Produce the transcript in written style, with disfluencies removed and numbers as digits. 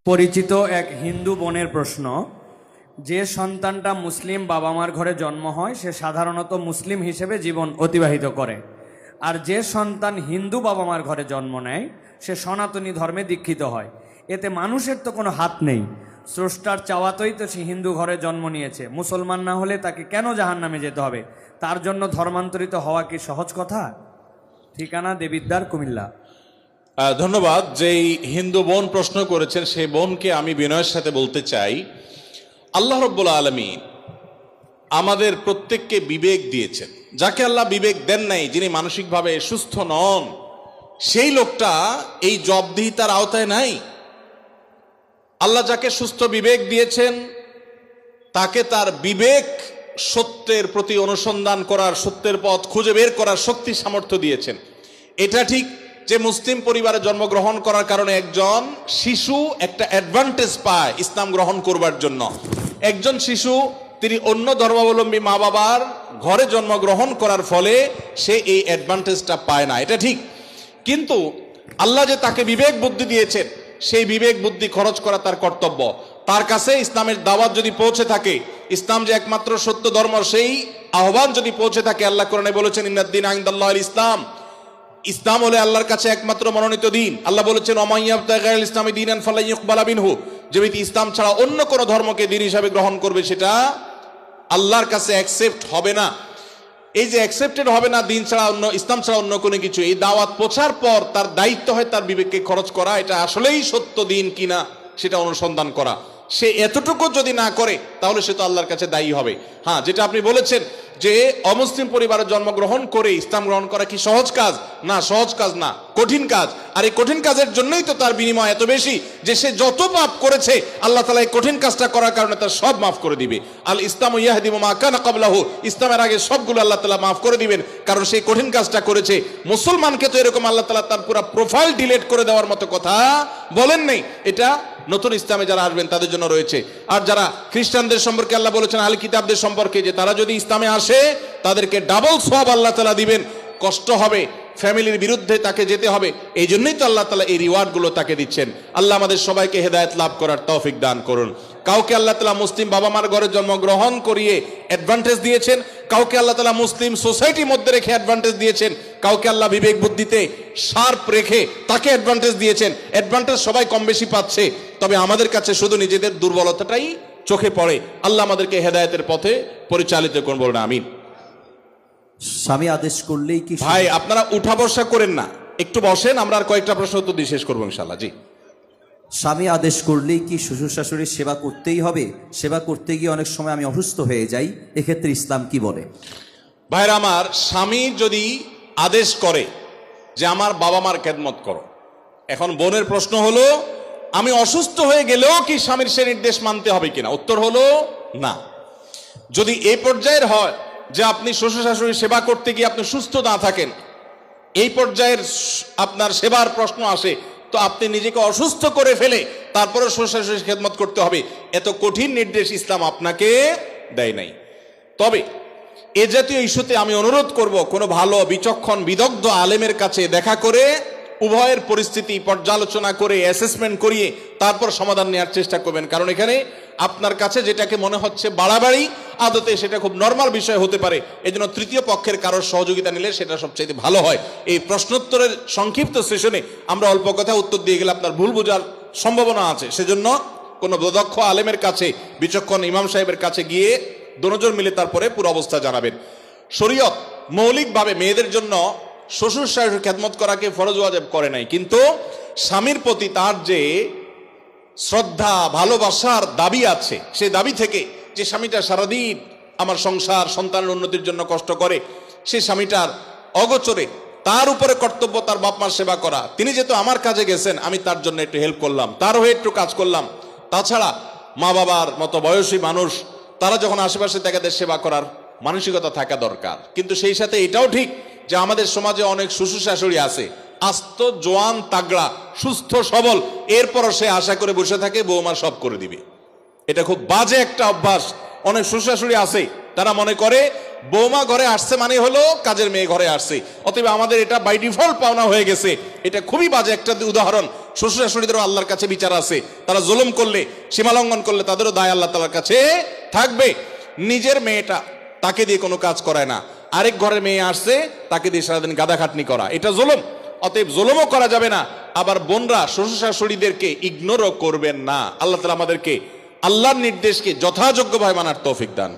পরিচিত এক হিন্দু বোনের প্রশ্ন, যে সন্তানটা মুসলিম বাবা মার ঘরে জন্ম হয় সে সাধারণত মুসলিম হিসেবে জীবন অতিবাহিত করে, আর যে সন্তান হিন্দু বাবা মার ঘরে জন্ম নেয় সে সনাতনী ধর্মে দীক্ষিত হয়। এতে মানুষের তো কোনো হাত নেই, স্রষ্টার চাওয়াতেই তো সে হিন্দু ঘরে জন্ম নিয়েছে। মুসলমান না হলে তাকে কেন জাহান্নামে যেতে হবে? তার জন্য ধর্মান্তরিত হওয়া কি সহজ কথা? ঠিকানা দেবিদ্বার, কুমিল্লা। ধন্যবাদ। যেই হিন্দু বোন প্রশ্ন করেছেন সেই বোনকে আমি বিনয়ের সাথে বলতে চাই, আল্লাহ রব্বুল আলামিন আমাদের প্রত্যেককে বিবেক দিয়েছেন। যাকে আল্লাহ বিবেক দেন নাই, যিনি মানসিকভাবে সুস্থ নন, সেই লোকটা এই জবাবদিহিতার আওতায় নাই। আল্লাহ যাকে সুস্থ বিবেক দিয়েছেন তাকে তার বিবেক সত্যের প্রতি অনুসন্ধান করার, সত্যের পথ খুঁজে বের করার শক্তি সামর্থ্য দিয়েছেন। এটা ঠিক যে মুসলিম পরিবারে জন্মগ্রহণ করার কারণে একজন শিশু একটা অ্যাডভান্টেজ পায় ইসলাম গ্রহণ করবার জন্য। একজন শিশু তিনি অন্য ধর্মাবলম্বী মা বাবার ঘরে জন্মগ্রহণ করার ফলে সে এই অ্যাডভান্টেজটা পায় না, এটা ঠিক। কিন্তু আল্লাহ যে তাকে বিবেক বুদ্ধি দিয়েছেন, সেই বিবেক বুদ্ধি খরচ করা তার কর্তব্য। তার কাছে ইসলামের দাওয়াত যদি পৌঁছে থাকে, ইসলাম যে একমাত্র সত্য ধর্ম, সেই আহ্বান যদি পৌঁছে থাকে, আল্লাহ কোরআনে বলেছেন ইন্নাদ-দীন ইনদাল্লাহিল ইসলাম, ইসলাম হলে আল্লাহর কাছে একমাত্র মনোনীত দিন। আল্লাহ বলেছেন ওমান ইয়াবতাগি গায়রাল ইসলামি দীনান ফালান ইউকবালা মিনহু, যে ব্যক্তি ইসলাম ছাড়া অন্য কোনো ধর্মকে দিন হিসাবে গ্রহণ করবে সেটা আল্লাহর কাছে অ্যাকসেপ্ট হবে না। এই যে অ্যাকসেপ্টেড হবে না দিন ছাড়া, অন্য ইসলাম ছাড়া অন্য কোনো কিছু, এই দাওয়াত পৌঁছার পর তার দায়িত্ব হয় তার বিবেককে খরচ করা, এটা আসলেই সত্য দিন কিনা সেটা অনুসন্ধান করা। সে এতটুকু যদি না করে তাহলে সে তো আল্লাহর কাছে দায়ী হবে। হ্যাঁ, যেটা আপনি বলেছেন যে অমুসলিম পরিবারে জন্মগ্রহণ করে ইসলাম গ্রহণ করা কি সহজ কাজ? না, সহজ কাজ না, কঠিন কাজ। আর এই কঠিন কাজের জন্যই তো তার বিনিময় এত বেশি যে সে যত পাপ করেছে আল্লাহ তাআলা এই কঠিন কাজটা করার কারণে তার সব মাফ করে দিবে। আল ইসলামু ইয়াহদিমু মা কানা ক্বাবলাহু, ইসলামের আগে সবগুলো আল্লাহ তাআলা মাফ করে দিবেন, কারণ সেই কঠিন কাজটা করেছে। মুসলমানকে তো এরকম আল্লাহ তাআলা তার পুরো প্রোফাইল ডিলিট করে দেওয়ার মতো কথা বলেন নেই। এটা নতুন ইসলামে যারা আসবেন তাদের জন্য রয়েছে। আর যারা খ্রিস্টানদের সম্পর্কে আল্লাহ বলেছেন আহলে কিতাবদের সম্পর্কে যে তারা যদি ইসলামে আসে তাদেরকে ডাবল সওয়াব আল্লাহ তাআলা দিবেন। কষ্ট হবে, ফ্যামিলির বিরুদ্ধে তাকে যেতে হবে, এই জন্যই তো আল্লাহ তাআলা এই রিওয়ার্ডগুলো তাকে দিচ্ছেন। আল্লাহ আমাদের সবাইকে হেদায়েত লাভ করার তৌফিক দান করুন। কাউকে আল্লাহ তাআলা মুসলিম বাবা মার ঘরে জন্মগ্রহণ করিয়ে অ্যাডভান্টেজ দিয়েছেন, কাউকে আল্লাহ তাআলা মুসলিম সোসাইটির মধ্যে রেখে অ্যাডভান্টেজ দিয়েছেন, কাউকে আল্লাহ বিবেক বুদ্ধিতে শার্প রেখে তাকে অ্যাডভান্টেজ দিয়েছেন। অ্যাডভান্টেজ সবাই কম বেশি পাচ্ছে, তবে আমাদের কাছে শুধু নিজেদের দুর্বলতাটাই চোখে পড়ে। আল্লাহ আমাদেরকে হেদায়েতের পথে পরিচালিত করুন, বলুন আমিন। স্বামী আদেশ করলেই কি? ভাই আপনারা উঠা বসা করেন না, একটু বসেন, আমরা আর কয়েকটা প্রশ্ন উত্তর দিয়ে শেষ করবো ইনশাআল্লাহ। জি। স্বামী আদেশ করলেই কি শ্বশুর শাশুড়ির সেবা করতেই হবে? সেবা করতে গিয়ে অনেক সময় আমি অসুস্থ হয়ে যাই, এক্ষেত্রে ইসলাম কি বলে? ভাইরা আমার, স্বামী যদি আদেশ করে যে আমার বাবা মার খেদমত করো, এখন বোনের প্রশ্ন হলো আমি অসুস্থ হয়ে গেলেও কি স্বামীর সে নির্দেশ মানতে হবে কিনা? উত্তর হলো না। যদি এই পর্যায়ের হয় যে আপনি শ্বশুর শাশুড়ির সেবা করতে গিয়ে আপনি সুস্থ না থাকেন, এই পর্যায়ের আপনার সেবার প্রশ্ন আসে, তো আপনি নিজেকে অসুস্থ করে ফেলে তারপরে শ্বশুর শাশুড়ির খেদমত করতে হবে, এত কঠিন নির্দেশ ইসলাম আপনাকে দেয় নাই। তবে এ জাতীয় ইস্যুতে আমি অনুরোধ করব, কোনো ভালো বিচক্ষণ বিদগ্ধ আলেমের কাছে দেখা করে উভয়ের পরিস্থিতি পর্যালোচনা করে অ্যাসেসমেন্ট করিয়ে তারপর সমাধান নেওয়ার চেষ্টা করবেন। কারণ এখানে আপনার কাছে যেটাকে মনে হচ্ছে বাড়াবাড়ি, আদতে সেটা খুব নর্মাল বিষয় হতে পারে। এজন্য তৃতীয় পক্ষের কারোর সহযোগিতা নিলে সেটা সবচেয়ে ভালো হয়। এই প্রশ্নোত্তরের সংক্ষিপ্ত সেশনে আমরা অল্প কথা উত্তর দিয়ে গেলে আপনার ভুল বোঝার সম্ভাবনা আছে। সেজন্য কোনো দক্ষ আলেমের কাছে, বিচক্ষণ ইমাম সাহেবের কাছে গিয়ে দুজন মিলে তারপরে পুরো অবস্থা জানাবেন। শরীয়ত মৌলিকভাবে মেয়েদের জন্য শ্বশুর শাশুড়ির খেদমত করাকে ফরজ ওয়াজিব করে নাই, কিন্তু স্বামীর প্রতি তার যে শ্রদ্ধা ভালোবাসার দাবি আছে, সেই দাবি থেকে যে স্বামীটা সারাদিন আমার সংসার সন্তানের উন্নতির জন্য কষ্ট করে, সেই স্বামীটার অগোচরে তার উপরে কর্তব্য তার বাপ মার সেবা করা। তিনি যেহেতু আমার কাজে গেছেন, আমি তার জন্য একটু হেল্প করলাম, তার হয়ে একটু কাজ করলাম। তাছাড়া মা বাবার মতো বয়সী মানুষ তারা যখন আশেপাশে তাদের সেবা করার মানসিকতা থাকা দরকার। কিন্তু সেই সাথে এটাও ঠিক যে আমাদের সমাজে অনেক শ্বশুর শাশুড়ি আছে আস্ত জোয়ান তাগড়া সুস্থ সবল, এরপরও সে আশা করে বসে থাকে বৌমা সব করে দিবে। এটা খুব বাজে একটা অভ্যাস। অনেক শ্বশুর শাশুড়ি আছে তারা মনে করে বৌমা ঘরে আসছে মানে হলো কাজের মেয়ে ঘরে আসছে, অতএব আমাদের এটা বাই ডিফল্ট পাওনা হয়ে গেছে। এটা খুবই বাজে একটা উদাহরণ। শ্বশুর শাশুড়িদেরও আল্লাহর কাছে বিচার আছে, তারা জুলুম করলে, সীমালঙ্ঘন করলে তাদেরও দায় আল্লাহ তাআলার কাছে থাকবে। নিজের মেয়েটা, তাকে দিয়ে কোনো কাজ করায় না, আরেক ঘরের মেয়ে আসছে তাকে দিয়ে সারাদিন গাদা খাটনি করা, এটা জুলুম। অতএব জুলুমও করা যাবে না, আবার বোনরা শ্বশুর শাশুড়িদেরকে ইগনোরও করবেন না। আল্লাহ তাআলা আমাদেরকে আল্লাহর নির্দেশকে যথাযোগ্যভাবে মানার তৌফিক দান